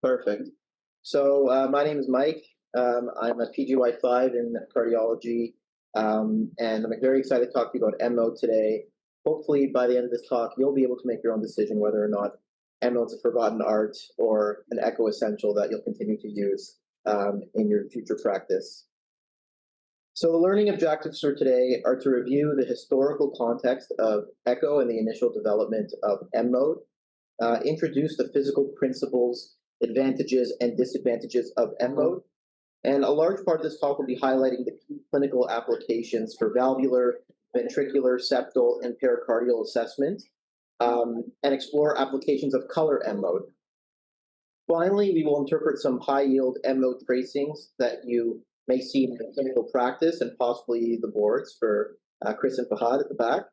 Perfect. So my name is Mike. I'm a PGY5 in cardiology, and I'm very excited to talk to you about M-mode today. Hopefully, by the end of this talk, you'll be able to make your own decision whether or not M-mode's a forgotten art or an echo essential that you'll continue to use in your future practice. So the learning objectives for today are to review the historical context of echo and the initial development of M-mode, introduce the physical principles, advantages, and disadvantages of M-mode, and a large part of this talk will be highlighting the key clinical applications for valvular, ventricular, septal, and pericardial assessment, and explore applications of color M-mode. Finally, we will interpret some high-yield M-mode tracings that you may see in the clinical practice and possibly the boards for Chris and Fahad at the back.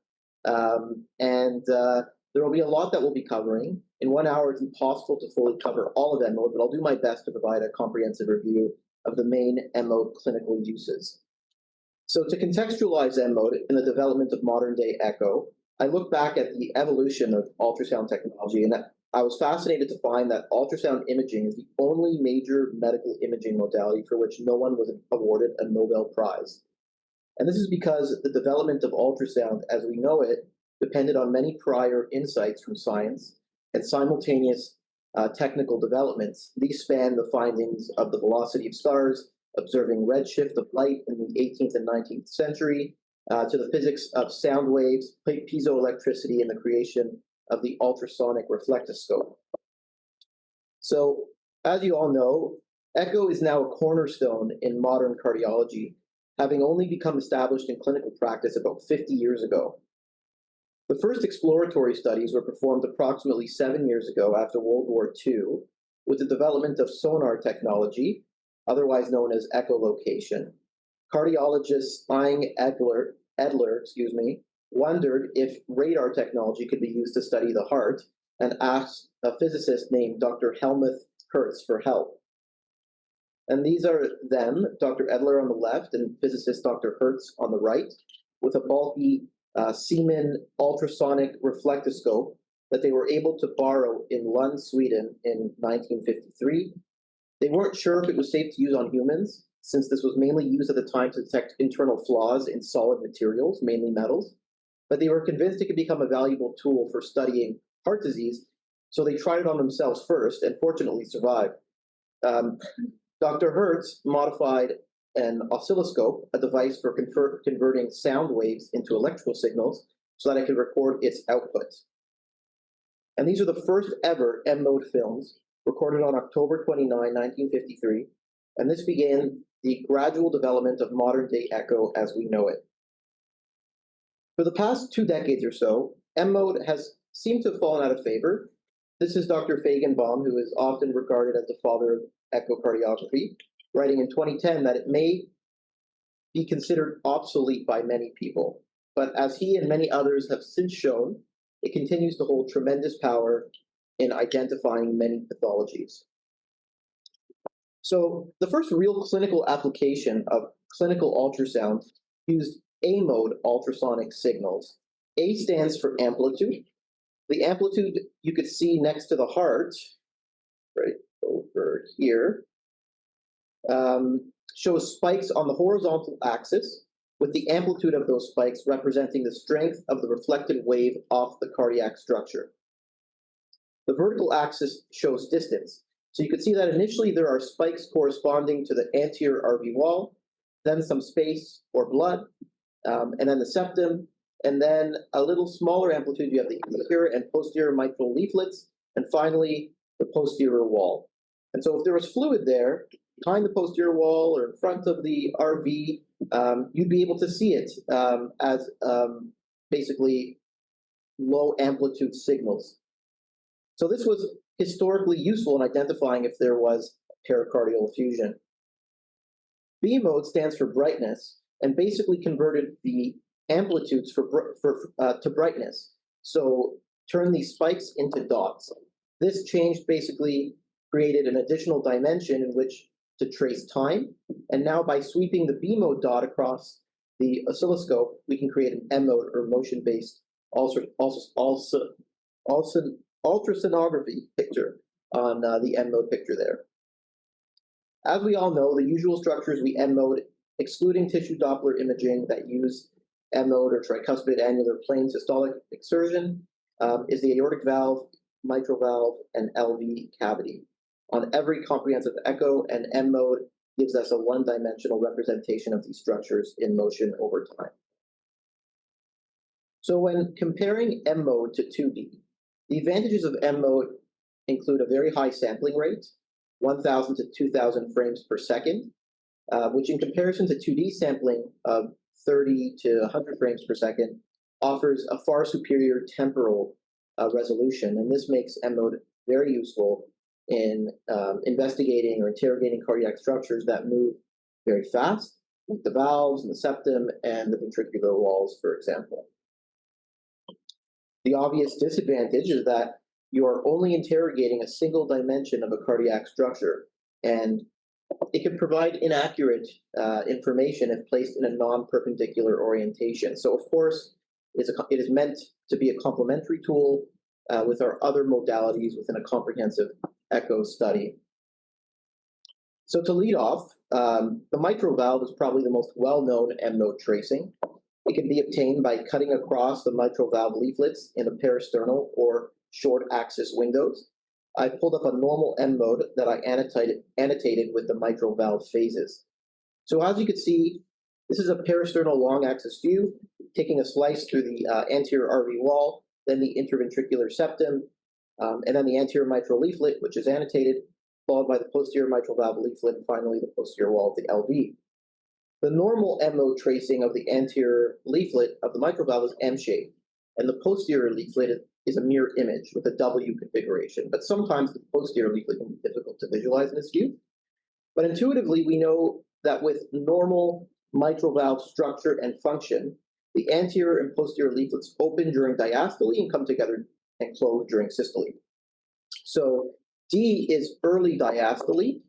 There will be a lot that we'll be covering. In 1 hour, it's impossible to fully cover all of M-mode, but I'll do my best to provide a comprehensive review of the main M-mode clinical uses. So to contextualize M-mode in the development of modern-day echo, I look back at the evolution of ultrasound technology, and I was fascinated to find that ultrasound imaging is the only major medical imaging modality for which no one was awarded a Nobel Prize. And this is because the development of ultrasound as we know it depended on many prior insights from science and simultaneous technical developments. These span the findings of the velocity of stars, observing redshift of light in the 18th and 19th century, to the physics of sound waves, piezoelectricity, and the creation of the ultrasonic reflectoscope. So, as you all know, echo is now a cornerstone in modern cardiology, having only become established in clinical practice about 50 years ago. The first exploratory studies were performed approximately 7 years ago after World War II with the development of sonar technology, otherwise known as echolocation. Cardiologist Stein Edler, wondered if radar technology could be used to study the heart and asked a physicist named Dr. Helmuth Hertz for help. And these are them, Dr. Edler on the left and physicist Dr. Hertz on the right, with a bulky Siemens ultrasonic reflectoscope that they were able to borrow in Lund, Sweden in 1953. They weren't sure if it was safe to use on humans, since this was mainly used at the time to detect internal flaws in solid materials, mainly metals, but they were convinced it could become a valuable tool for studying heart disease, so they tried it on themselves first and fortunately survived. Dr. Hertz modified an oscilloscope, a device for converting sound waves into electrical signals so that it could record its output. And these are the first ever M-mode films recorded on October 29, 1953, and this began the gradual development of modern-day echo as we know it. For the past 2 decades or so, M-mode has seemed to have fallen out of favor. This is Dr. Feigenbaum, who is often regarded as the father of echocardiography, writing in 2010 that it may be considered obsolete by many people. But as he and many others have since shown, it continues to hold tremendous power in identifying many pathologies. So the first real clinical application of clinical ultrasound used A-mode ultrasonic signals. A stands for amplitude. The amplitude you could see next to the heart, right over here, shows spikes on the horizontal axis, with the amplitude of those spikes representing the strength of the reflected wave off the cardiac structure. The vertical axis shows distance. So you can see that initially there are spikes corresponding to the anterior RV wall, then some space or blood, and then the septum, and then a little smaller amplitude, you have the anterior and posterior mitral leaflets, and finally the posterior wall. And so if there was fluid there, behind the posterior wall or in front of the RV, you'd be able to see it as basically low amplitude signals. So this was historically useful in identifying if there was pericardial effusion. B mode stands for brightness and basically converted the amplitudes to brightness. So turn these spikes into dots. This change basically created an additional dimension in which to trace time. And now by sweeping the B mode dot across the oscilloscope, we can create an M mode or motion-based ultrasonography picture on the end mode picture there. As we all know, the usual structures we end mode, excluding tissue Doppler imaging that use end mode or tricuspid annular plane systolic exertion, is the aortic valve, mitral valve, and LV cavity. On every comprehensive echo, and end mode gives us a one-dimensional representation of these structures in motion over time. So when comparing M mode to 2D, the advantages of M mode include a very high sampling rate, 1,000 to 2,000 frames per second, which in comparison to 2D sampling of 30 to 100 frames per second offers a far superior temporal resolution. And this makes M mode very useful in investigating or interrogating cardiac structures that move very fast, like the valves and the septum and the ventricular walls, for example. The obvious disadvantage is that you are only interrogating a single dimension of a cardiac structure, and it can provide inaccurate information if placed in a non-perpendicular orientation. So, of course, it is meant to be a complementary tool with our other modalities within a comprehensive echo study. So to lead off, the mitral valve is probably the most well-known M node tracing. It can be obtained by cutting across the mitral valve leaflets in the peristernal or short axis windows. I pulled up a normal M mode that I annotated with the mitral valve phases. So as you can see, this is a peristernal long axis view, taking a slice through the anterior RV wall, then the interventricular septum, and then the anterior mitral leaflet, which is annotated, followed by the posterior mitral valve leaflet, and finally the posterior wall of the LV. The normal M mode tracing of the anterior leaflet of the mitral valve is M-shaped, and the posterior leaflet is a mirror image with a W configuration, but sometimes the posterior leaflet can be difficult to visualize in this view. But intuitively, we know that with normal mitral valve structure and function, the anterior and posterior leaflets open during diastole and come together and close during systole. So D is early diastole,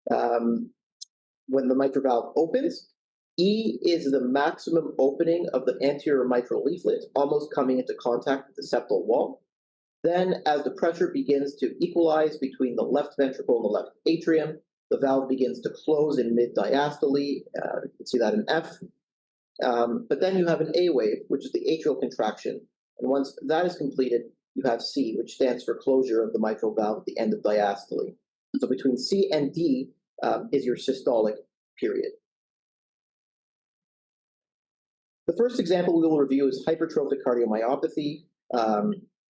when the mitral valve opens. E is the maximum opening of the anterior mitral leaflet, almost coming into contact with the septal wall. Then, as the pressure begins to equalize between the left ventricle and the left atrium, the valve begins to close in mid-diastole. You can see that in F. But then you have an A wave, which is the atrial contraction. And once that is completed, you have C, which stands for closure of the mitral valve at the end of diastole. So between C and D is your systolic period. The first example we will review is hypertrophic cardiomyopathy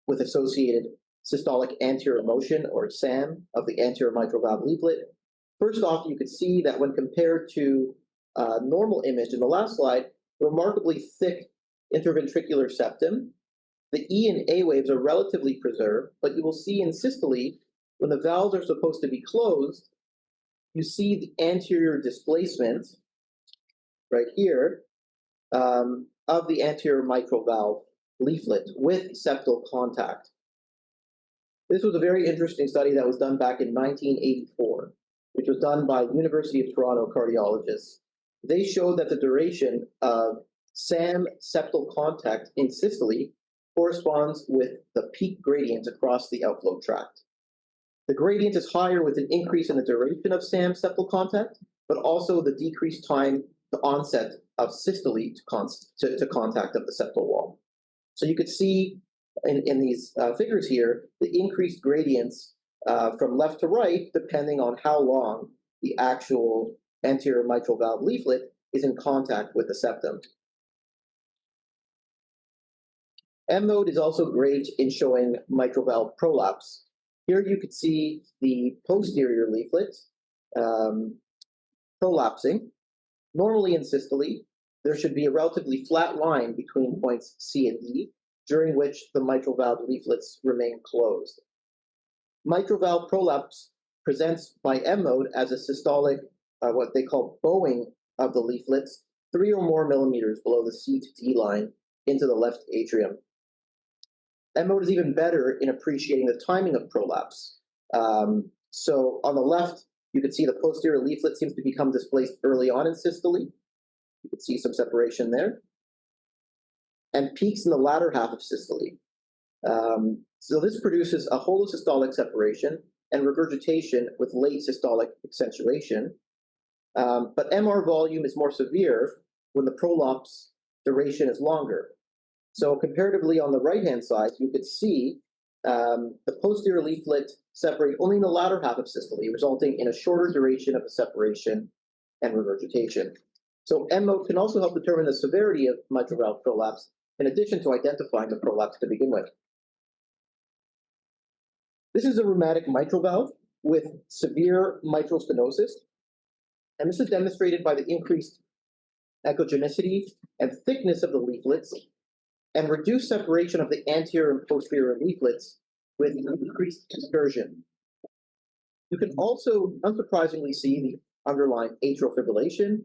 with associated systolic anterior motion, or SAM, of the anterior mitral valve leaflet. First off, you could see that when compared to normal image in the last slide, the remarkably thick interventricular septum, the E and A waves are relatively preserved, but you will see in systole, when the valves are supposed to be closed, you see the anterior displacement right here of the anterior mitral valve leaflet with septal contact. This was a very interesting study that was done back in 1984, which was done by University of Toronto cardiologists. They showed that the duration of SAM septal contact in systole corresponds with the peak gradient across the outflow tract. The gradient is higher with an increase in the duration of SAM septal contact, but also the decreased time to onset of systole to contact of the septal wall. So you could see in these figures here, the increased gradients from left to right, depending on how long the actual anterior mitral valve leaflet is in contact with the septum. M mode is also great in showing mitral valve prolapse. Here you could see the posterior leaflet prolapsing. Normally in systole, there should be a relatively flat line between points C and D, during which the mitral valve leaflets remain closed. Mitral valve prolapse presents by M mode as a systolic, what they call bowing of the leaflets, 3 or more millimeters below the C to D line into the left atrium. M mode is even better in appreciating the timing of prolapse. So on the left, you can see the posterior leaflet seems to become displaced early on in systole. You can see some separation there. And peaks in the latter half of systole. So this produces a holosystolic separation and regurgitation with late systolic accentuation. But MR volume is more severe when the prolapse duration is longer. So comparatively on the right-hand side, you could see the posterior leaflet separate only in the latter half of systole, resulting in a shorter duration of the separation and regurgitation. So MO can also help determine the severity of mitral valve prolapse, in addition to identifying the prolapse to begin with. This is a rheumatic mitral valve with severe mitral stenosis, and this is demonstrated by the increased echogenicity and thickness of the leaflets and reduced separation of the anterior and posterior leaflets with increased dispersion. You can also, unsurprisingly, see the underlying atrial fibrillation,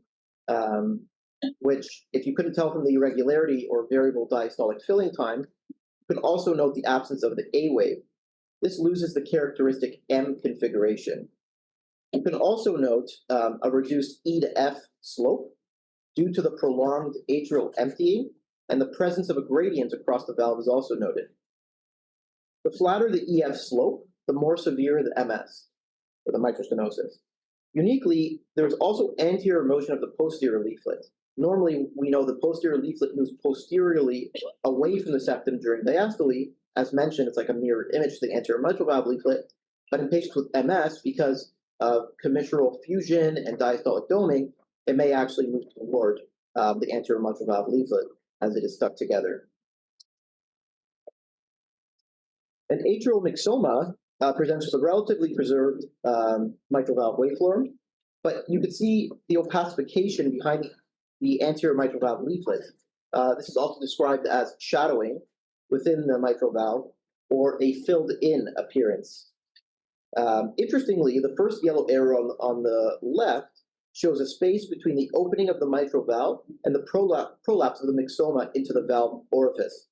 which, if you couldn't tell from the irregularity or variable diastolic filling time, you can also note the absence of the A wave. This loses the characteristic M configuration. You can also note a reduced E to F slope due to the prolonged atrial emptying, and the presence of a gradient across the valve is also noted. The flatter the EF slope, the more severe the MS, or the mitral stenosis. Uniquely, there's also anterior motion of the posterior leaflet. Normally, we know the posterior leaflet moves posteriorly away from the septum during diastole. As mentioned, it's like a mirror image to the anterior mitral valve leaflet. But in patients with MS, because of commissural fusion and diastolic doming, it may actually move toward the anterior mitral valve leaflet as it is stuck together. An atrial myxoma presents with a relatively preserved mitral valve waveform, but you can see the opacification behind the anterior mitral valve leaflet. This is also described as shadowing within the mitral valve, or a filled-in appearance. Interestingly, the first yellow arrow on the left shows a space between the opening of the mitral valve and the prolapse of the myxoma into the valve orifice.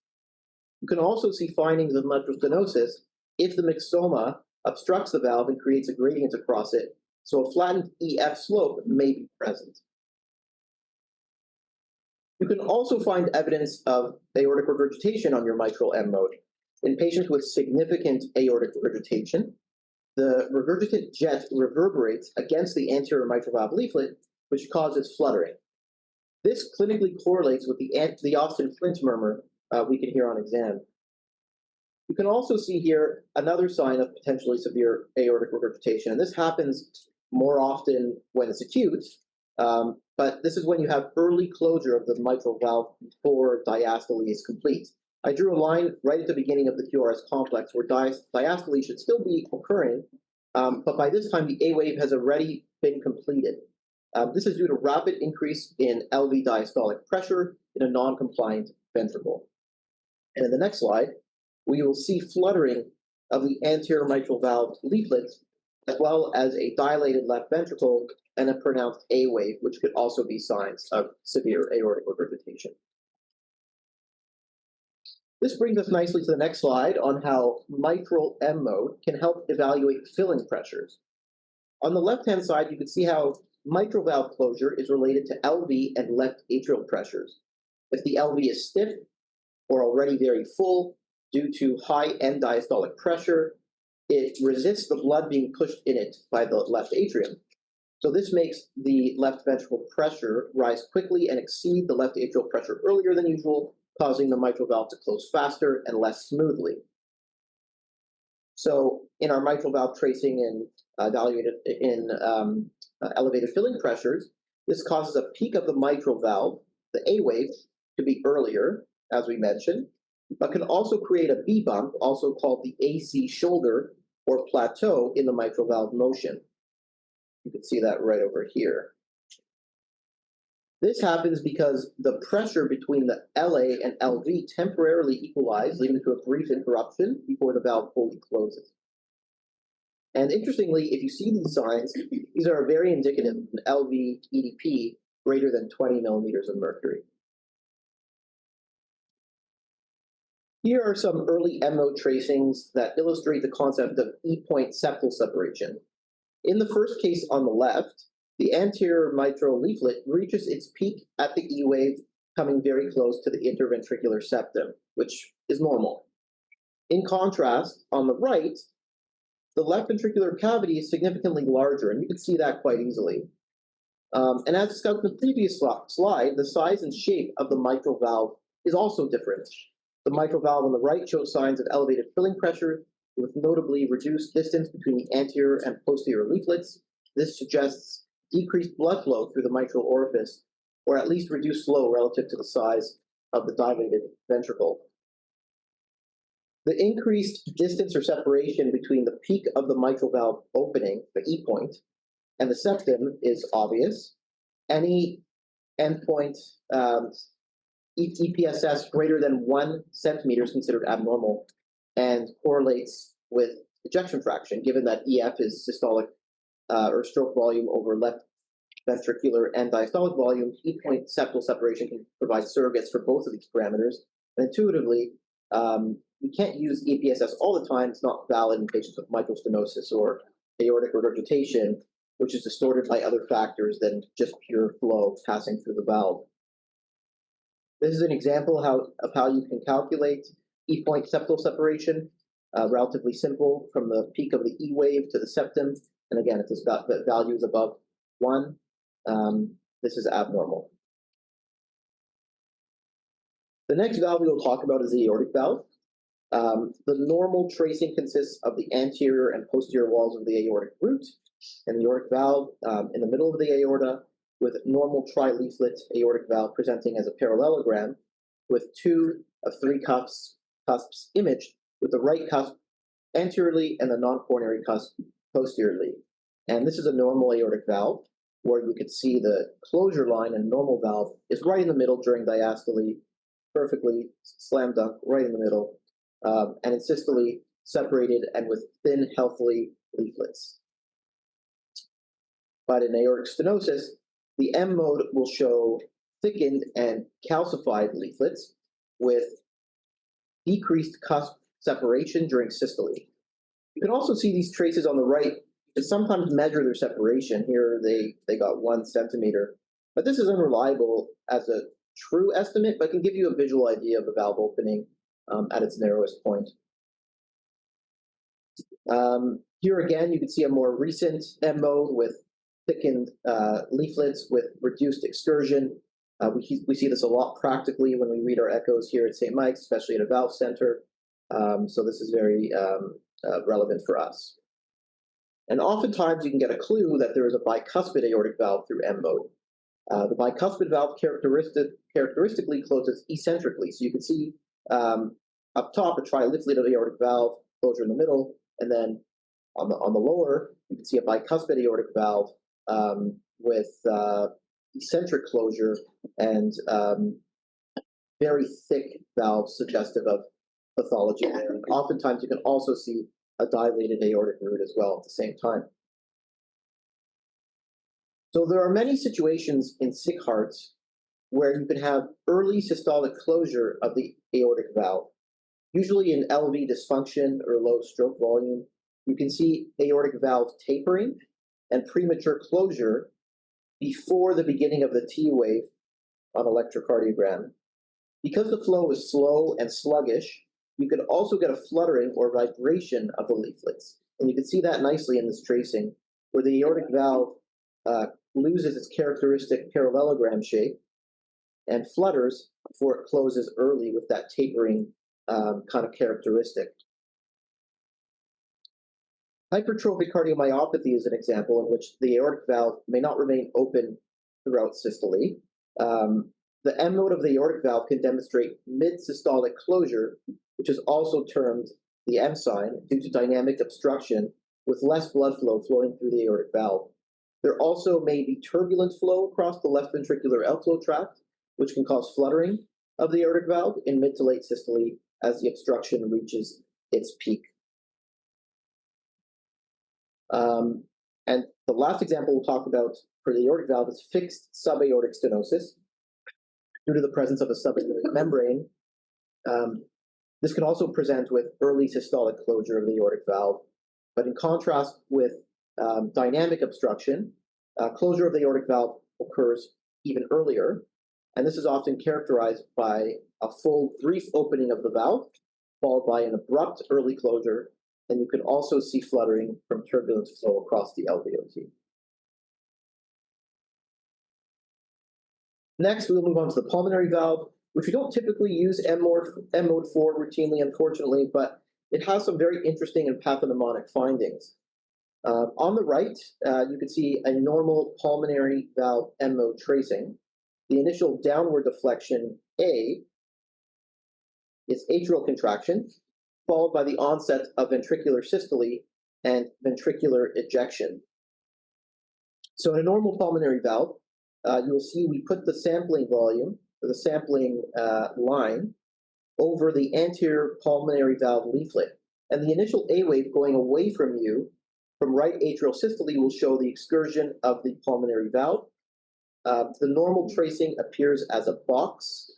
You can also see findings of mitral stenosis if the myxoma obstructs the valve and creates a gradient across it, so a flattened EF slope may be present. You can also find evidence of aortic regurgitation on your mitral M mode. In patients with significant aortic regurgitation, the regurgitant jet reverberates against the anterior mitral valve leaflet, which causes fluttering. This clinically correlates with the Austin Flint murmur we can hear on exam. You can also see here another sign of potentially severe aortic regurgitation, and this happens more often when it's acute, but this is when you have early closure of the mitral valve before diastole is complete. I drew a line right at the beginning of the QRS complex where diastole should still be occurring, but by this time the A wave has already been completed. This is due to rapid increase in LV diastolic pressure in a non-compliant ventricle. And in the next slide, we will see fluttering of the anterior mitral valve leaflet, as well as a dilated left ventricle and a pronounced A wave, which could also be signs of severe aortic regurgitation. This brings us nicely to the next slide on how mitral M mode can help evaluate filling pressures. On the left-hand side, you can see how mitral valve closure is related to LV and left atrial pressures. If the LV is stiff or already very full due to high end diastolic pressure, it resists the blood being pushed in it by the left atrium. So this makes the left ventricle pressure rise quickly and exceed the left atrial pressure earlier than usual, causing the mitral valve to close faster and less smoothly. So in our mitral valve tracing and evaluated in elevated filling pressures, this causes a peak of the mitral valve, the A wave, to be earlier, as we mentioned, but can also create a B bump, also called the AC shoulder or plateau in the mitral valve motion. You can see that right over here. This happens because the pressure between the LA and LV temporarily equalize, leading to a brief interruption before the valve fully closes. And interestingly, if you see these signs, these are very indicative of an LV EDP greater than 20 millimeters of mercury. Here are some early MO tracings that illustrate the concept of E-point septal separation. In the first case on the left, the anterior mitral leaflet reaches its peak at the E wave, coming very close to the interventricular septum, which is normal. In contrast, on the right, the left ventricular cavity is significantly larger, and you can see that quite easily. And as discussed in the previous slide, the size and shape of the mitral valve is also different. The mitral valve on the right shows signs of elevated filling pressure, with notably reduced distance between the anterior and posterior leaflets. This suggests decreased blood flow through the mitral orifice, or at least reduced flow relative to the size of the dilated ventricle. The increased distance or separation between the peak of the mitral valve opening, the E point, and the septum is obvious. Any endpoint EPSS greater than 1 centimeter is considered abnormal and correlates with ejection fraction, given that EF is systolic or stroke volume over left ventricular and diastolic volume. E point septal separation can provide surrogates for both of these parameters. And intuitively, we can't use EPSS all the time. It's not valid in patients with mitral stenosis or aortic regurgitation, which is distorted by other factors than just pure flow passing through the valve. This is an example of how you can calculate E point septal separation, relatively simple, from the peak of the E wave to the septum. And again, if this value is above 1, this is abnormal. The next valve we will talk about is the aortic valve. The normal tracing consists of the anterior and posterior walls of the aortic root and the aortic valve in the middle of the aorta, with normal tri-leaflet aortic valve presenting as a parallelogram with 2 of 3 cusps imaged, with the right cusp anteriorly and the non-coronary cusp posteriorly. And this is a normal aortic valve, where you could see the closure line in a normal valve is right in the middle during diastole, perfectly slam dunk right in the middle, and in systole separated and with thin, healthy leaflets. But in aortic stenosis, the M mode will show thickened and calcified leaflets with decreased cusp separation during systole. You can also see these traces on the right. You can sometimes measure their separation. Here they got 1 centimeter, but this is unreliable as a true estimate, but can give you a visual idea of the valve opening at its narrowest point. Here again, you can see a more recent M mode with thickened leaflets with reduced excursion. We see this a lot practically when we read our echoes here at St. Mike's, especially at a valve center. So this is very relevant for us. And oftentimes you can get a clue that there is a bicuspid aortic valve through M mode. The bicuspid valve characteristically closes eccentrically. So you can see up top a tri-leaflet aortic valve, closure in the middle, and then on the lower, you can see a bicuspid aortic valve with eccentric closure and very thick valves suggestive of pathology there. And oftentimes you can also see a dilated aortic root as well at the same time. So there are many situations in sick hearts where you can have early systolic closure of the aortic valve. Usually in LV dysfunction or low stroke volume, you can see aortic valve tapering and premature closure before the beginning of the T wave on electrocardiogram. Because the flow is slow and sluggish, you could also get a fluttering or vibration of the leaflets. And you can see that nicely in this tracing, where the aortic valve loses its characteristic parallelogram shape and flutters before it closes early with that tapering kind of characteristic. Hypertrophic cardiomyopathy is an example in which the aortic valve may not remain open throughout systole. The M mode of the aortic valve can demonstrate mid-systolic closure, which is also termed the M sign, due to dynamic obstruction with less blood flow flowing through the aortic valve. There also may be turbulent flow across the left ventricular outflow tract, which can cause fluttering of the aortic valve in mid to late systole as the obstruction reaches its peak. And the last example we'll talk about for the aortic valve is fixed subaortic stenosis. Due to the presence of a subaortic membrane, this can also present with early systolic closure of the aortic valve. But in contrast with dynamic obstruction, closure of the aortic valve occurs even earlier, and this is often characterized by a full brief opening of the valve, followed by an abrupt early closure, and you can also see fluttering from turbulent flow across the LVOT. Next, we'll move on to the pulmonary valve, which we don't typically use M-mode for routinely, unfortunately, but it has some very interesting and pathognomonic findings. On the right, you can see a normal pulmonary valve M-mode tracing. The initial downward deflection, A, is atrial contraction, followed by the onset of ventricular systole and ventricular ejection. So in a normal pulmonary valve, you will see we put the sampling volume, or the sampling line, over the anterior pulmonary valve leaflet. And the initial A wave going away from you, from right atrial systole, will show the excursion of the pulmonary valve. The normal tracing appears as a box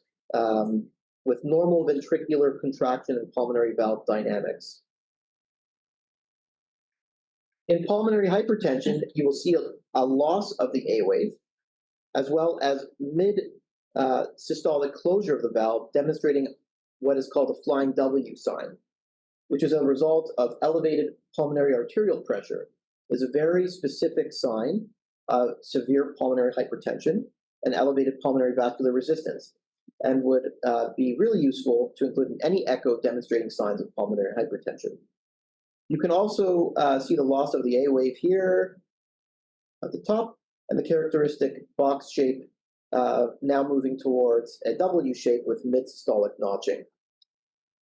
with normal ventricular contraction and pulmonary valve dynamics. In pulmonary hypertension, you will see a loss of the A wave, as well as mid-systolic closure of the valve, demonstrating what is called a flying W sign, which is a result of elevated pulmonary arterial pressure. It's a very specific sign of severe pulmonary hypertension and elevated pulmonary vascular resistance, and would be really useful to include in any echo demonstrating signs of pulmonary hypertension. You can also see the loss of the A wave here at the top, and the characteristic box shape now moving towards a W shape with mid-systolic notching.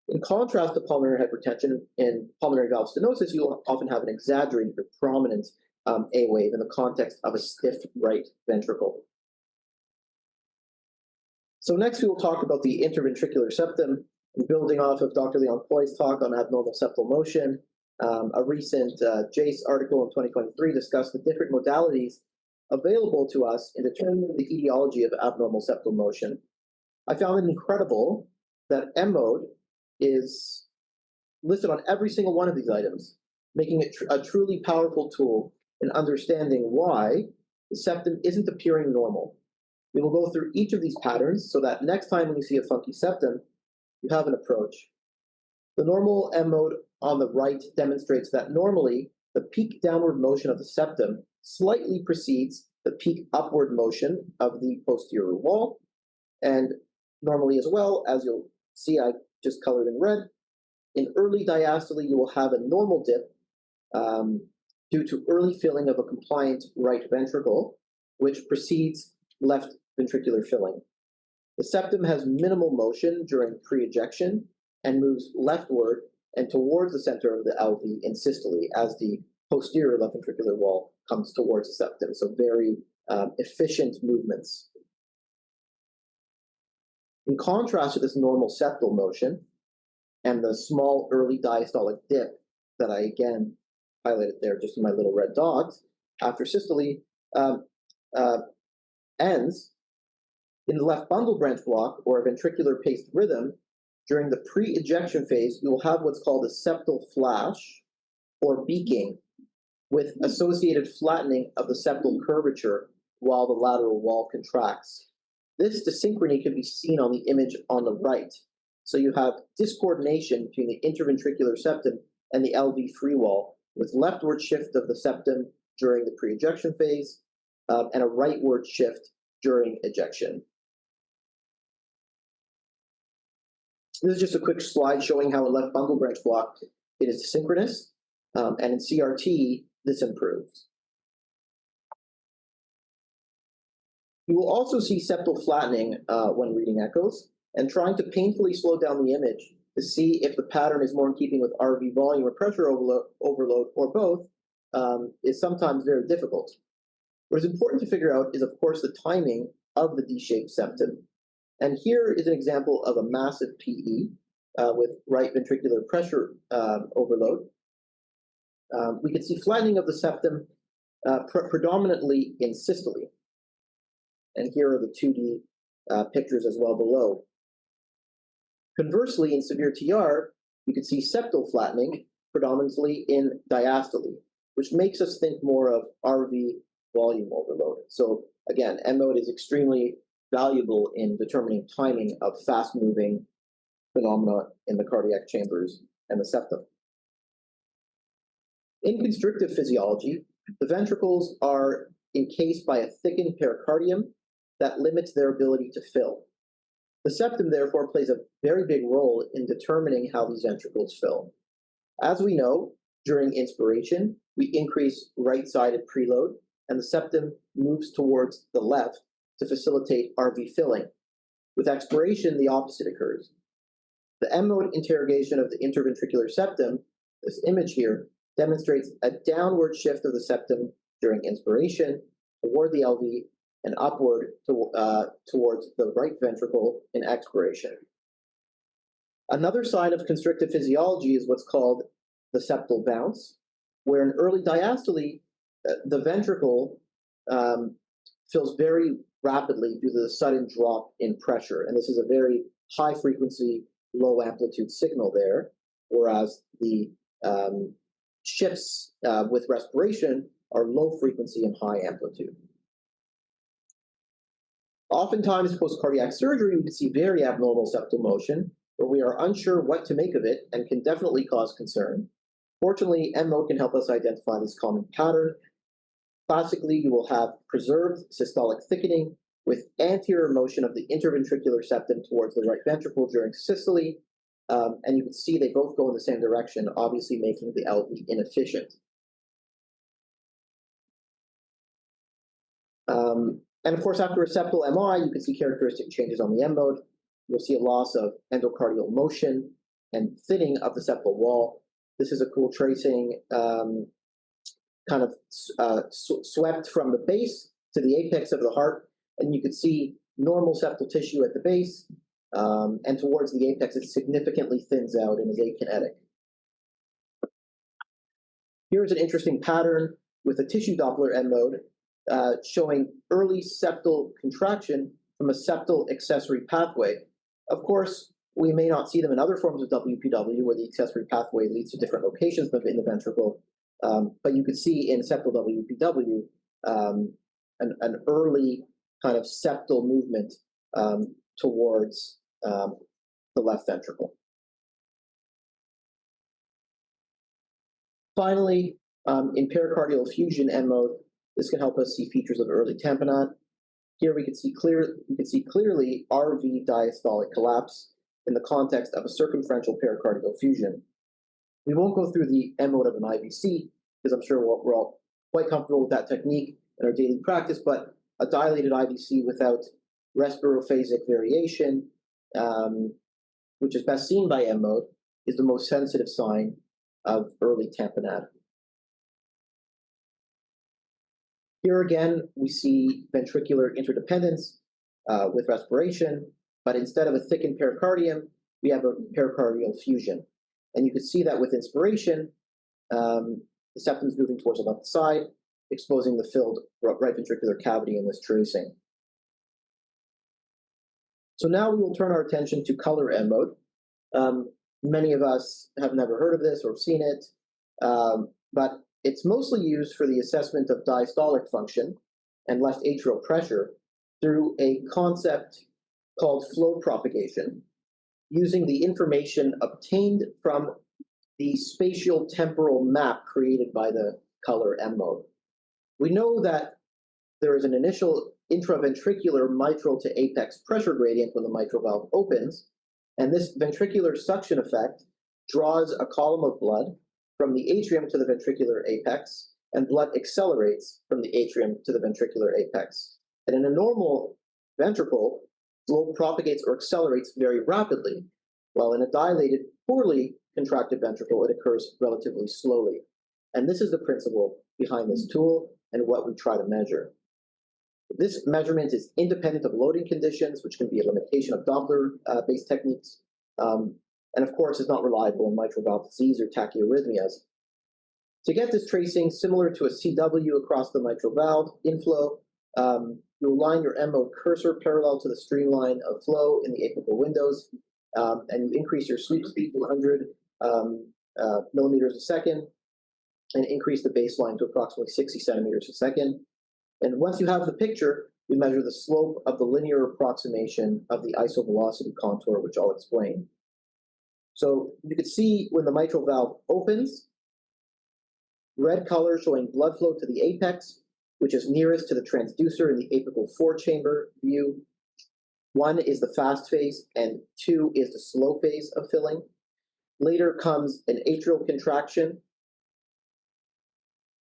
In contrast to pulmonary hypertension, in pulmonary valve stenosis, you'll often have an exaggerated or prominent A wave in the context of a stiff right ventricle. So next we will talk about the interventricular septum, and building off of Dr. Leon Poy's talk on abnormal septal motion. A recent JACE article in 2023 discussed the different modalities available to us in determining the etiology of abnormal septal motion. I found it incredible that M-mode is listed on every single one of these items, making it a truly powerful tool in understanding why the septum isn't appearing normal. We will go through each of these patterns so that next time when you see a funky septum, you have an approach. The normal M-mode on the right demonstrates that normally the peak downward motion of the septum slightly precedes the peak upward motion of the posterior wall. And normally as well, as you'll see, I just colored in red, in early diastole, you will have a normal dip due to early filling of a compliant right ventricle, which precedes left ventricular filling. The septum has minimal motion during pre-ejection and moves leftward and towards the center of the LV in systole as the posterior left ventricular wall comes towards the septum. So very efficient movements. In contrast to this normal septal motion and the small early diastolic dip that I again highlighted there just in my little red dots, after systole ends, in the left bundle branch block or a ventricular paced rhythm, during the pre-ejection phase, you will have what's called a septal flash or beaking with associated flattening of the septal curvature while the lateral wall contracts. This dysynchrony can be seen on the image on the right. So you have discoordination between the interventricular septum and the LV free wall, with leftward shift of the septum during the pre-ejection phase and a rightward shift during ejection. This is just a quick slide showing how in left bundle branch block it is synchronous, and in CRT this improves. You will also see septal flattening when reading echoes, and trying to painfully slow down the image to see if the pattern is more in keeping with RV volume or pressure overload or both is sometimes very difficult. What is important to figure out is, of course, the timing of the D-shaped septum. And here is an example of a massive PE with right ventricular pressure overload. We can see flattening of the septum predominantly in systole. And here are the 2D pictures as well below. Conversely, in severe TR, you can see septal flattening predominantly in diastole, which makes us think more of RV volume overload. So again, M-mode is extremely valuable in determining timing of fast-moving phenomena in the cardiac chambers and the septum. In constrictive physiology, the ventricles are encased by a thickened pericardium that limits their ability to fill. The septum, therefore, plays a very big role in determining how these ventricles fill. As we know, during inspiration, we increase right-sided preload, and the septum moves towards the left to facilitate RV filling. With expiration, the opposite occurs. The M-mode interrogation of the interventricular septum, this image here, demonstrates a downward shift of the septum during inspiration toward the LV and upward towards the right ventricle in expiration. Another sign of constrictive physiology is what's called the septal bounce, where in early diastole, the ventricle fills very rapidly due to the sudden drop in pressure. And this is a very high frequency, low amplitude signal there, whereas the shifts with respiration are low frequency and high amplitude. Oftentimes, post-cardiac surgery, we can see very abnormal septal motion, where we are unsure what to make of it and can definitely cause concern. Fortunately, M-mode can help us identify this common pattern. Classically, you will have preserved systolic thickening with anterior motion of the interventricular septum towards the right ventricle during systole, and you can see they both go in the same direction, obviously making the LV inefficient. And of course, after a septal MI, you can see characteristic changes on the M-mode. You'll see a loss of endocardial motion and thinning of the septal wall. This is a cool tracing kind of swept from the base to the apex of the heart, and you could see normal septal tissue at the base, and towards the apex it significantly thins out and is akinetic. Here's an interesting pattern with a tissue Doppler M-mode showing early septal contraction from a septal accessory pathway. Of course, we may not see them in other forms of WPW where the accessory pathway leads to different locations in the ventricle, but you could see in septal WPW an early kind of septal movement towards the left ventricle. Finally, in pericardial effusion M-mode, this can help us see features of early tamponade. Here we can see clearly RV diastolic collapse in the context of a circumferential pericardial effusion. We won't go through the M-mode of an IVC because I'm sure we're all quite comfortable with that technique in our daily practice, but a dilated IVC without respirophasic variation, which is best seen by M-mode, is the most sensitive sign of early tamponade. Here again, we see ventricular interdependence with respiration, but instead of a thickened pericardium, we have a pericardial effusion. And you can see that with inspiration, the septum is moving towards the left side, exposing the filled right ventricular cavity in this tracing. So now we will turn our attention to color M-mode. Many of us have never heard of this or seen it, but it's mostly used for the assessment of diastolic function and left atrial pressure through a concept called flow propagation, using the information obtained from the spatial temporal map created by the color M-mode. We know that there is an initial intraventricular mitral to apex pressure gradient when the mitral valve opens, and this ventricular suction effect draws a column of blood from the atrium to the ventricular apex, and blood accelerates from the atrium to the ventricular apex. And in a normal ventricle, flow propagates or accelerates very rapidly, while in a dilated, poorly contracted ventricle, it occurs relatively slowly. And this is the principle behind this tool and what we try to measure. This measurement is independent of loading conditions, which can be a limitation of Doppler-based techniques, and of course is not reliable in mitral valve disease or tachyarrhythmias. To get this tracing similar to a CW across the mitral valve inflow, you'll line your M-mode cursor parallel to the streamline of flow in the apical windows, and you increase your sweep speed to 100 millimeters a second, and increase the baseline to approximately 60 centimeters a second. And once you have the picture, we measure the slope of the linear approximation of the isovelocity contour, which I'll explain. So you can see when the mitral valve opens, Red color showing blood flow to the apex, which is nearest to the transducer in the apical four-chamber view. 1 is the fast phase, and 2 is the slow phase of filling. Later comes an atrial contraction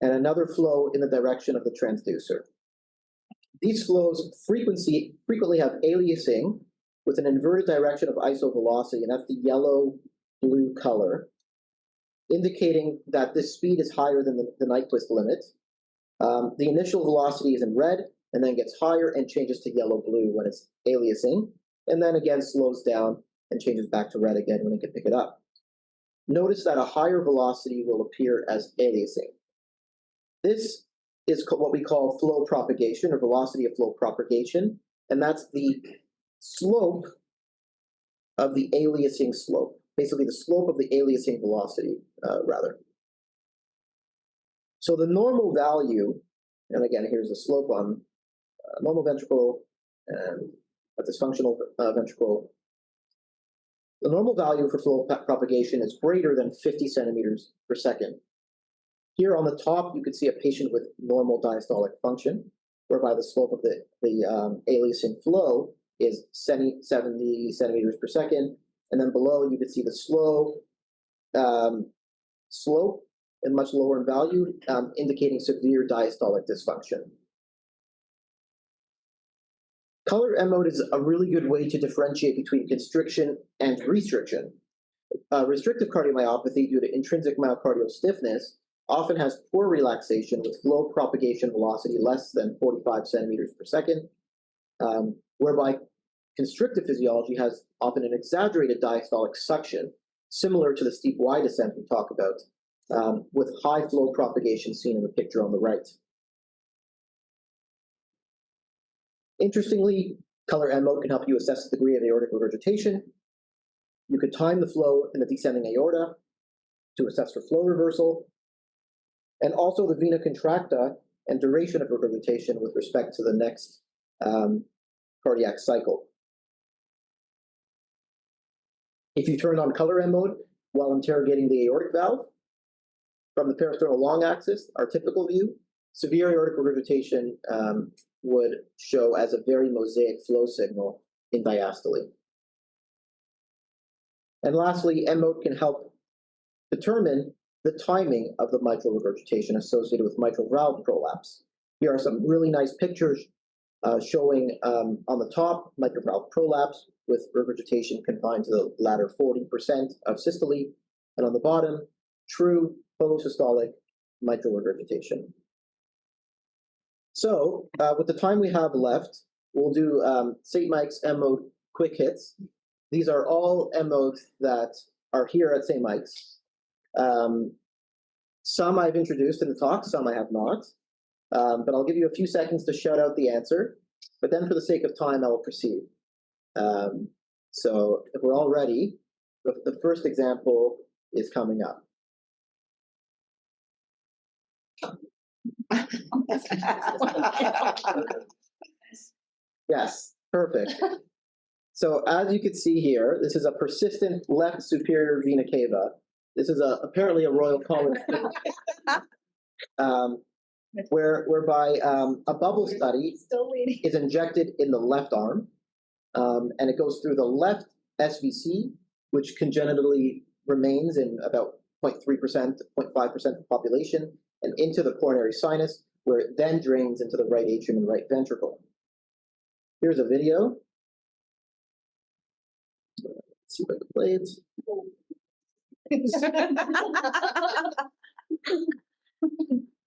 and another flow in the direction of the transducer. These flows frequently have aliasing with an inverted direction of isovelocity, and that's the yellow-blue color, indicating that this speed is higher than the Nyquist limit. The initial velocity is in red, and then gets higher and changes to yellow-blue when it's aliasing, and then again slows down and changes back to red again when it can pick it up. Notice that a higher velocity will appear as aliasing. This is what we call flow propagation, or velocity of flow propagation, and that's the slope of the aliasing slope, basically the slope of the aliasing velocity, rather. So the normal value, and again, here's the slope on normal ventricle and a dysfunctional ventricle. The normal value for flow propagation is greater than 50 centimeters per second. Here on the top, you can see a patient with normal diastolic function, whereby the slope of the aliasing flow is 70 centimeters per second. And then below, you can see the slow slope, and much lower in value, indicating severe diastolic dysfunction. Color M mode is a really good way to differentiate between constriction and restriction. Restrictive cardiomyopathy due to intrinsic myocardial stiffness often has poor relaxation with flow propagation velocity less than 45 centimeters per second, whereby constrictive physiology has often an exaggerated diastolic suction, similar to the steep Y descent we talk about, with high flow propagation seen in the picture on the right. Interestingly, color M mode can help you assess the degree of aortic regurgitation. You could time the flow in the descending aorta to assess for flow reversal, and also the vena contracta and duration of regurgitation with respect to the next cardiac cycle. If you turn on color M mode while interrogating the aortic valve, from the peristernal long axis, our typical view, severe aortic regurgitation would show as a very mosaic flow signal in diastole. And lastly, M mode can help determine the timing of the mitral regurgitation associated with mitral valve prolapse. Here are some really nice pictures showing on the top mitral valve prolapse with regurgitation confined to the latter 40% of systole, and on the bottom, true holosystolic mitral regurgitation. So, with the time we have left, we'll do St. Mike's M mode quick hits. These are all M modes that are here at St. Mike's. Some I've introduced in the talk, some I have not. But I'll give you a few seconds to shout out the answer. But then for the sake of time, I will proceed. So if we're all ready, the first example is coming up. Yes, perfect. So as you can see here, this is a persistent left superior vena cava. This is apparently a Royal College whereby a bubble study is injected in the left arm, and it goes through the left SVC, which congenitally remains in about 0.3% to 0.5% of the population, and into the coronary sinus, where it then drains into the right atrium and right ventricle. Here's a video. Let's see if I can play it.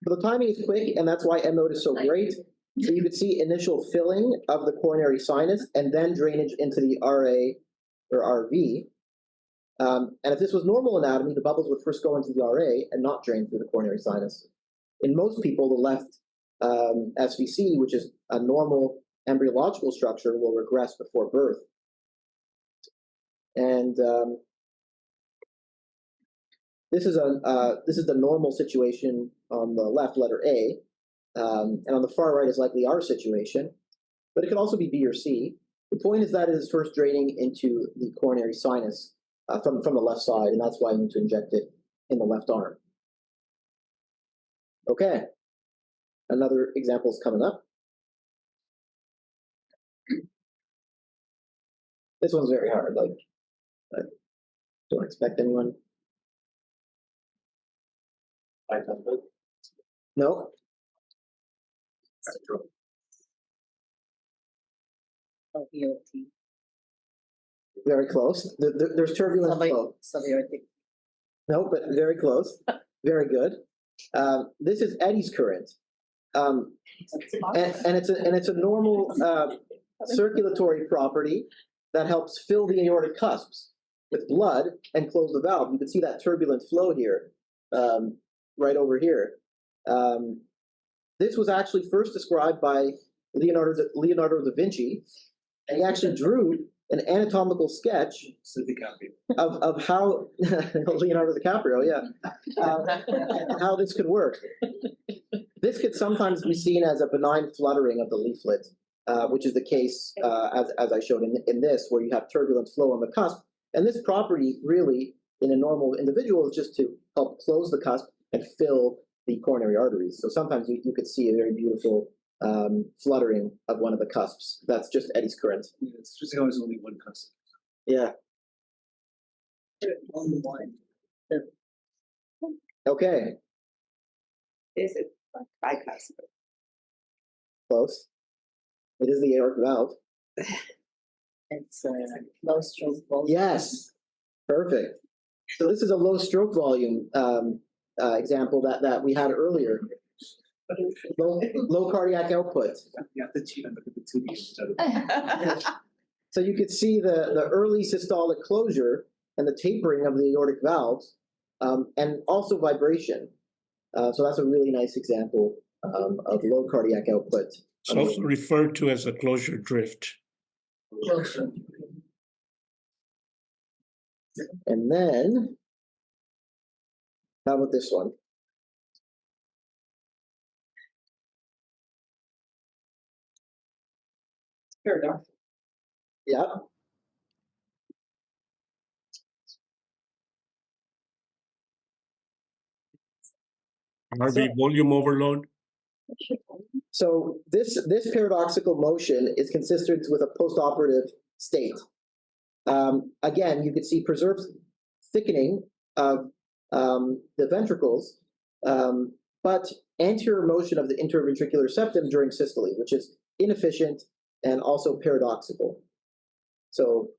The timing is quick, and that's why M mode is so great. So you could see initial filling of the coronary sinus and then drainage into the RA or RV. And if this was normal anatomy, the bubbles would first go into the RA and not drain through the coronary sinus. In most people, the left SVC, which is a normal embryological structure, will regress before birth. And this is the normal situation on the left, letter A, and on the far right is likely our situation, but it could also be B or C. The point is that it is first draining into the coronary sinus from the left side, and that's why I need to inject it in the left arm. Okay, another example is coming up. This one's very hard, like, I don't expect anyone. No. Oh, EOT. Very close. There's turbulent flow. Subaortic. No, but very close. Very good. This is eddy's current, and it's a normal circulatory property that helps fill the aortic cusps with blood and close the valve. You can see that turbulent flow here, right over here. This was actually first described by Leonardo da Vinci, and he actually drew an anatomical sketch of how Leonardo DiCaprio, how this could work. This could sometimes be seen as a benign fluttering of the leaflet, which is the case as I showed in this, where you have turbulent flow on the cusp. And this property really, in a normal individual, is just to help close the cusp and fill the coronary arteries. So sometimes you could see a very beautiful fluttering of one of the cusps. That's just eddy's current. Yeah, it's just always only one cusp. Yeah. Only one. Okay. Is it bicuspid? Close. It is the aortic valve. It's a low stroke volume. Yes. Perfect. So this is a low stroke volume example that we had earlier. Low cardiac output. You have to cheat and look at the 2D instead of. So you could see the early systolic closure and the tapering of the aortic valves, and also vibration. So that's a really nice example of low cardiac output. It's also referred to as a closure drift. And then, how about this one? Paradox. Yeah. RV volume overload. So this paradoxical motion is consistent with a postoperative state. Again, you could see preserved thickening of the ventricles, but anterior motion of the interventricular septum during systole, which is inefficient and also paradoxical. So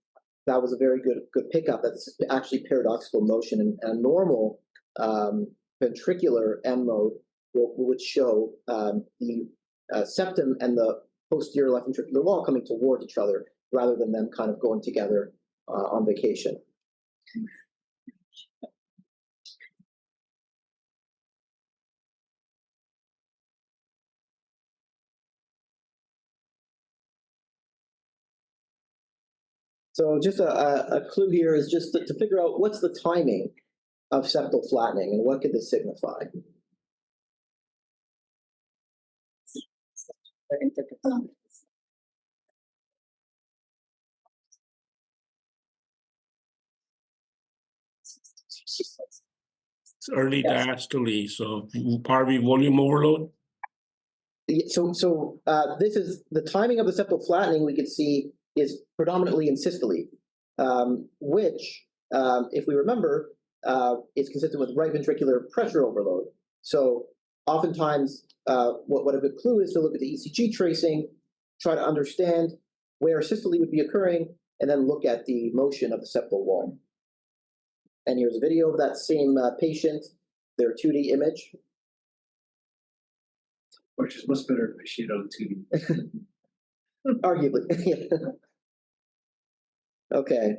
that was a very good pickup. That's actually paradoxical motion, and a normal ventricular M mode would show the septum and the posterior left ventricular wall coming towards each other, rather than them kind of going together on vacation. So just a clue here is just to figure out what's the timing of septal flattening and what could this signify? It's early diastole, so RV volume overload. So this is the timing of the septal flattening. We could see is predominantly in systole, which, if we remember, is consistent with right ventricular pressure overload. So oftentimes, what a good clue is to look at the ECG tracing, try to understand where systole would be occurring, and then look at the motion of the septal wall. And here's a video of that same patient, their 2D image. Which is much better to appreciate on 2D. Arguably. Okay.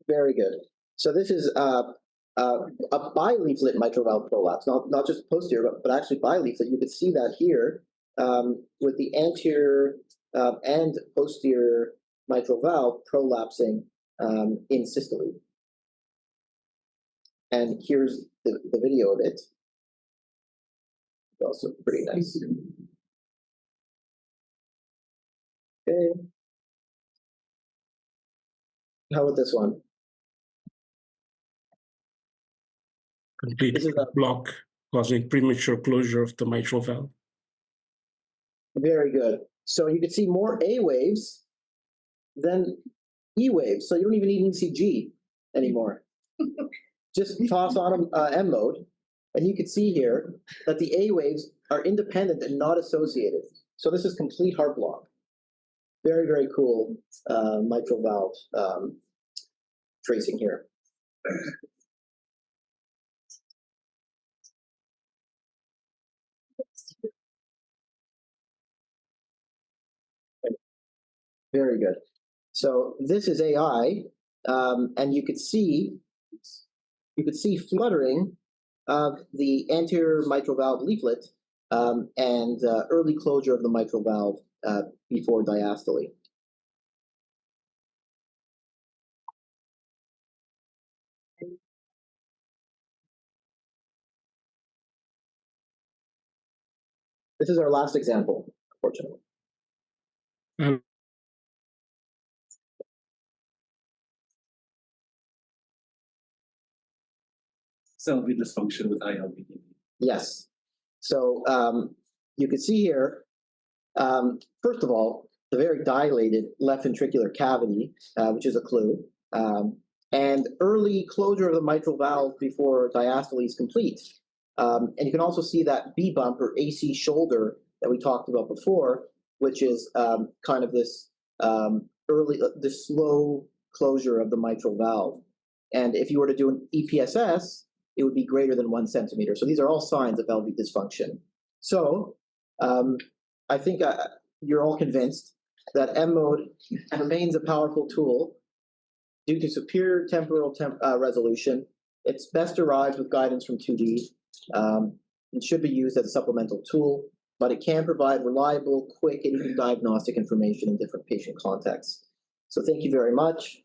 Very good. So this is a bileaflet mitral valve prolapse, not just posterior, but actually bileaflet. You could see that here with the anterior and posterior mitral valve prolapsing in systole. And here's the video of it. It's also pretty nice. Okay. How about this one? Complete This is a block causing premature closure of the mitral valve. very good. So you can see more A waves than E waves. So you don't even need an ECG anymore. Just toss on M mode, and you can see here that the A waves are independent and not associated. So this is complete heart block. Very, very cool mitral valve tracing here. Very good. So this is AI, and you could see fluttering of the anterior mitral valve leaflet and early closure of the mitral valve before diastole. This is our last example, unfortunately. Salvi dysfunction with ILD. Yes. So you can see here, first of all, the very dilated left ventricular cavity, which is a clue, and early closure of the mitral valve before diastole is complete. And you can also see that B bump or AC shoulder that we talked about before, which is kind of this this slow closure of the mitral valve. And if you were to do an EPSS, it would be greater than 1 centimeter. So these are all signs of LV dysfunction. So I think you're all convinced that M mode remains a powerful tool due to superior temporal resolution. It's best derived with guidance from 2D. It should be used as a supplemental tool, but it can provide reliable, quick, and even diagnostic information in different patient contexts. So thank you very much.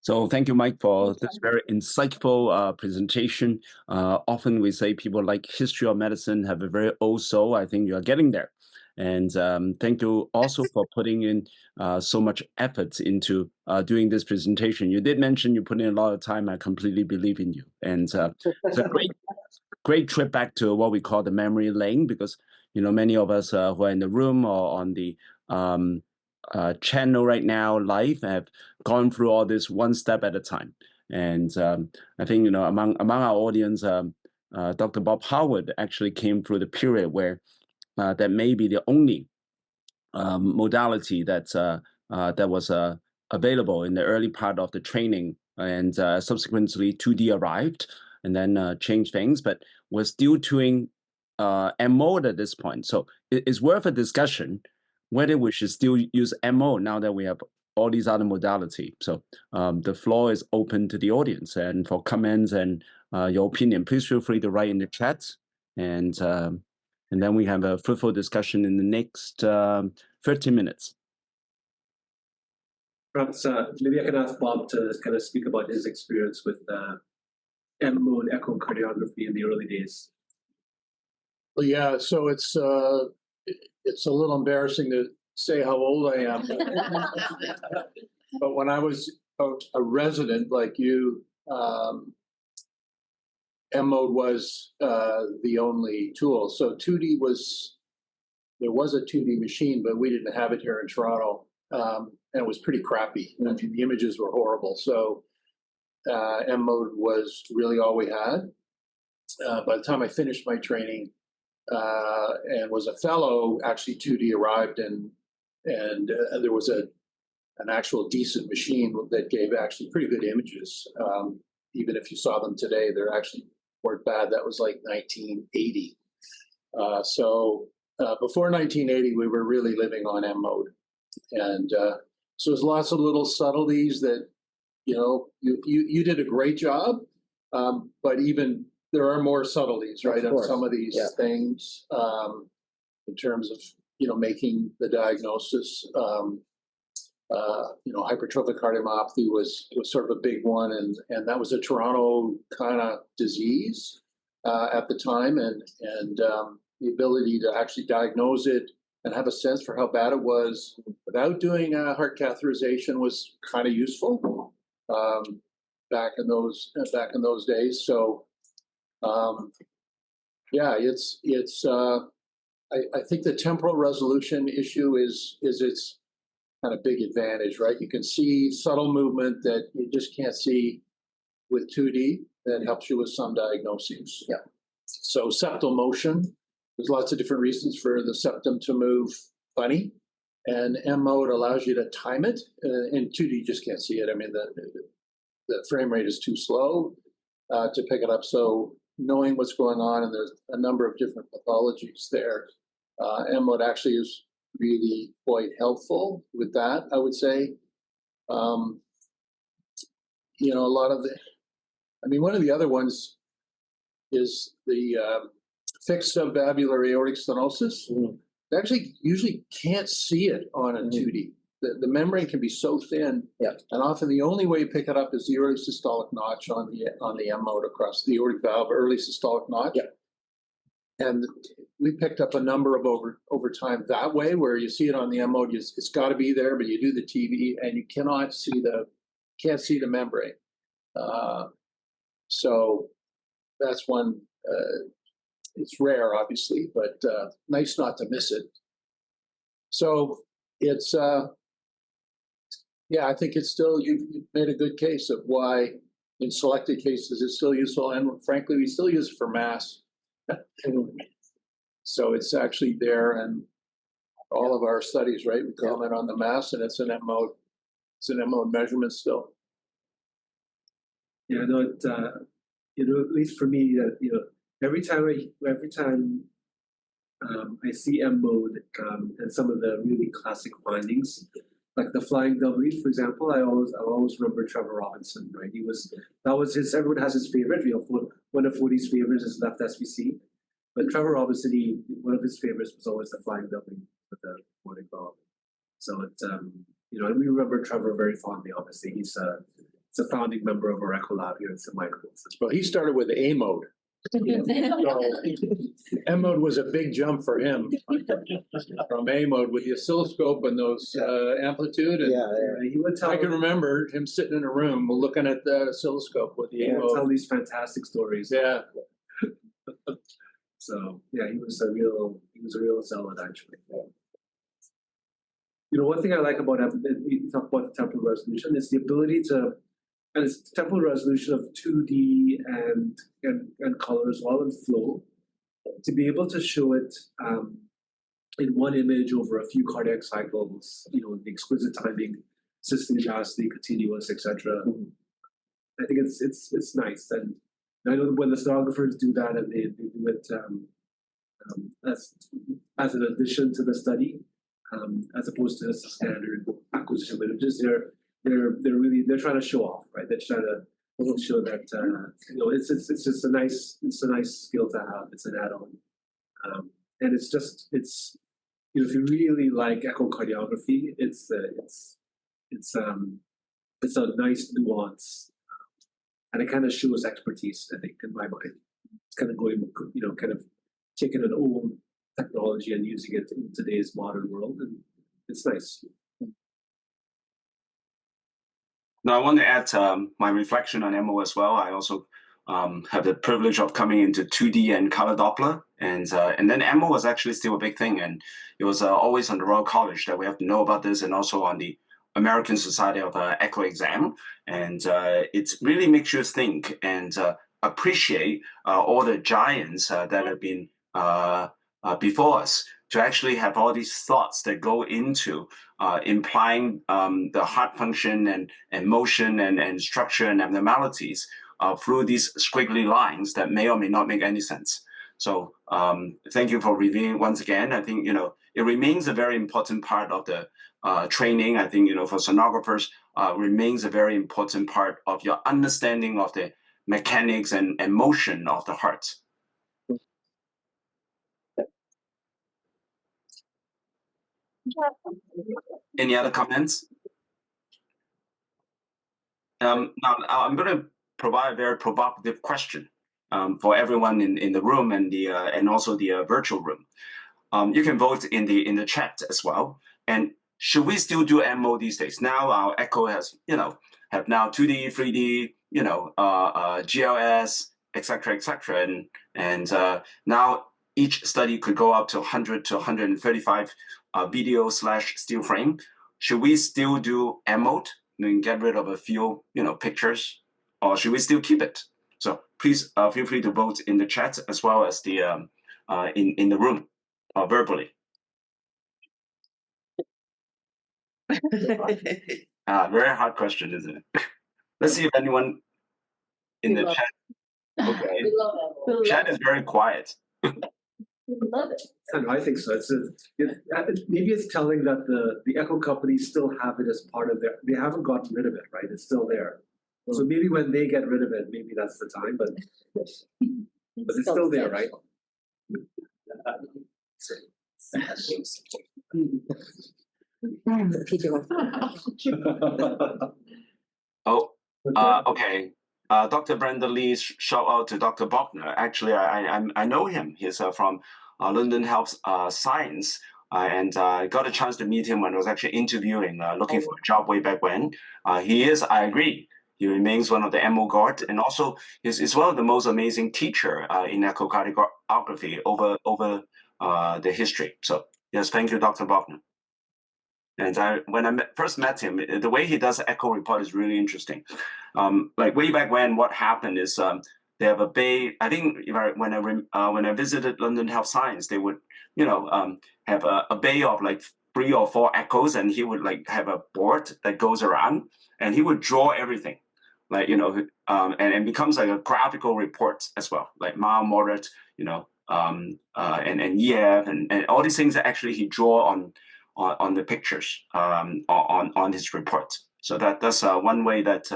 So thank you, Mike, for this very insightful presentation. Often we say people like history of medicine have a very old soul. I think you are getting there. And thank you also for putting in so much effort into doing this presentation. You did mention you put in a lot of time. I completely believe in you. And it's a great trip back to what we call the memory lane, because many of us who are in the room or on the channel right now live have gone through all this one step at a time. And I think among our audience, Dr. Bob Howard actually came through the period where that may be the only modality that was available in the early part of the training, and subsequently 2D arrived and then changed things, but we're still doing M mode at this point. So it's worth a discussion whether we should still use M mode now that we have all these other modalities. So the floor is open to the audience, and for comments and your opinion, please feel free to write in the chat, and then we have a fruitful discussion in the next 30 minutes. Perhaps maybe I can ask Bob to kind of speak about his experience with M mode echocardiography in the early days. Well, yeah, so it's a little embarrassing to say how old I am, but when I was a resident like you, M mode was the only tool. So 2D there was a 2D machine, but we didn't have it here in Toronto, and it was pretty crappy. I mean, the images were horrible. So M mode was really all we had. By the time I finished my training and was a fellow, actually 2D arrived, and there was an actual decent machine that gave actually pretty good images. Even if you saw them today, they're actually weren't bad. That was like 1980. So before 1980, we were really living on M mode, and so there's lots of little subtleties that you did a great job, but even there are more subtleties, right, on some of these things in terms of making the diagnosis. Hypertrophic cardiomyopathy was sort of a big one, and that was a Toronto kind of disease at the time, and the ability to actually diagnose it and have a sense for how bad it was without doing heart catheterization was kind of useful back in those days. So yeah, I think the temporal resolution issue is its kind of big advantage, right? You can see subtle movement that you just can't see with 2D. That helps you with some diagnoses. Yeah. So septal motion, there's lots of different reasons for the septum to move funny, and M mode allows you to time it. In 2D, you just can't see it. I mean, the frame rate is too slow to pick it up. So knowing what's going on, and there's a number of different pathologies there, M mode actually is really quite helpful with that, I would say. You know, a lot of the, I mean, one of the other ones is the fixed subvalvular aortic stenosis. They actually usually can't see it on a 2D. The membrane can be so thin, and often the only way you pick it up is the early systolic notch on the M mode across the aortic valve, early systolic notch. And we picked up a number of over time that way, where you see it on the M mode, it's got to be there, but you do the TV and you can't see the membrane. So that's one. It's rare, obviously, but nice not to miss it. So it's yeah, I think it's still, you've made a good case of why in selected cases it's still useful, and frankly, we still use it for mass. So it's actually there, and all of our studies, right? We comment on the mass, and it's an M mode. It's an M mode measurement still. Yeah, no, you know, at least for me, you know, every time I see M mode and some of the really classic findings, like the flying W, for example, I always remember Trevor Robinson, right? That was his. Everyone has his favorite. You know, one of Forty's favorites is left SVC, but Trevor Robinson, one of his favorites was always the flying W with the morning valve. So it, you know, and we remember Trevor very fondly. Obviously, he's a founding member of our Echo Lab here in St. Michael's. Well, he started with A mode. So M mode was a big jump for him from A mode with the oscilloscope and those amplitude. And he would tell. I can remember him sitting in a room looking at the oscilloscope with the A mode. Tell these fantastic stories. Yeah. So yeah, he was a real zealot, actually. You know, one thing I like about you talk about the temporal resolution is the ability to. And it's temporal resolution of 2D and color as well, and flow, to be able to show it in one image over a few cardiac cycles, you know, the exquisite timing, systole, diastole, continuous, etc. I think it's nice, and I know when the stenographers do that, and they do it as an addition to the study, as opposed to just a standard acquisition of images. They're trying to show off, right? They're trying to show that you know, it's just a nice skill to have. It's an add-on, and it's you know, if you really like echocardiography, it's a nice nuance, and it kind of shows expertise, I think, in my mind. It's kind of going, you know, kind of taking an old technology and using it in today's modern world, and it's nice. Now, I want to add my reflection on MO as well. I also have the privilege of coming into 2D and color Doppler, and then MO was actually still a big thing, and it was always on the Royal College that we have to know about this, and also on the American Society of Echo Exam, and it really makes you think and appreciate all the giants that have been before us, to actually have all these thoughts that go into implying the heart function and motion and structure and abnormalities through these squiggly lines that may or may not make any sense. So thank you for reviewing once again. I think, you know, it remains a very important part of the training. I think, you know, for sonographers, remains a very important part of your understanding of the mechanics and motion of the heart. Any other comments? Now, I'm going to provide a very provocative question for everyone in the room and also the virtual room. you can vote in the chat as well. And should we still do EMO these days? Now our Echo has, have now 2D, 3D, GLS, etc., and now each study could go up to 100 to 135 video/still frame. Should we still do EMO and get rid of a few, pictures, or should we still keep it? So please feel free to vote in the chat as well as the in the room verbally. Very hard question, isn't it? Let's see if anyone in the chat. Okay, We love it. chat is very quiet. We love it. I think so. Maybe it's telling that the Echo companies still have it as part of they haven't gotten rid of it, right? It's still there. So maybe when they get rid of it, maybe that's the time, but it's still there, right? Oh, okay. Dr. Brenda Lee, shout out to Dr. Bogner. Actually, I know him. He's from London Health Science, and I got a chance to meet him when I was actually interviewing, looking for a job way back when. He is, I agree, he remains one of the EMO guard, and also is one of the most amazing teacher in echocardiography over the history. So yes, thank you, Dr. Bogner. And when I first met him, the way he does echo report is really interesting. Like way back when, what happened is they have a bay. I think when I visited London Health Science, they would have a bay of like 3 or 4 echoes, and he would like have a board that goes around, and he would draw everything, like and becomes like a graphical report as well, like mild, moderate, and EF and all these things that actually he draw on the pictures on his report. So that's one way that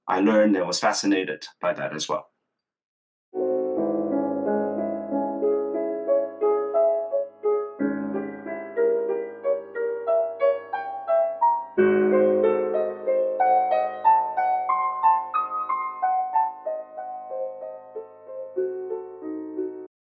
I learned and was fascinated by that as well.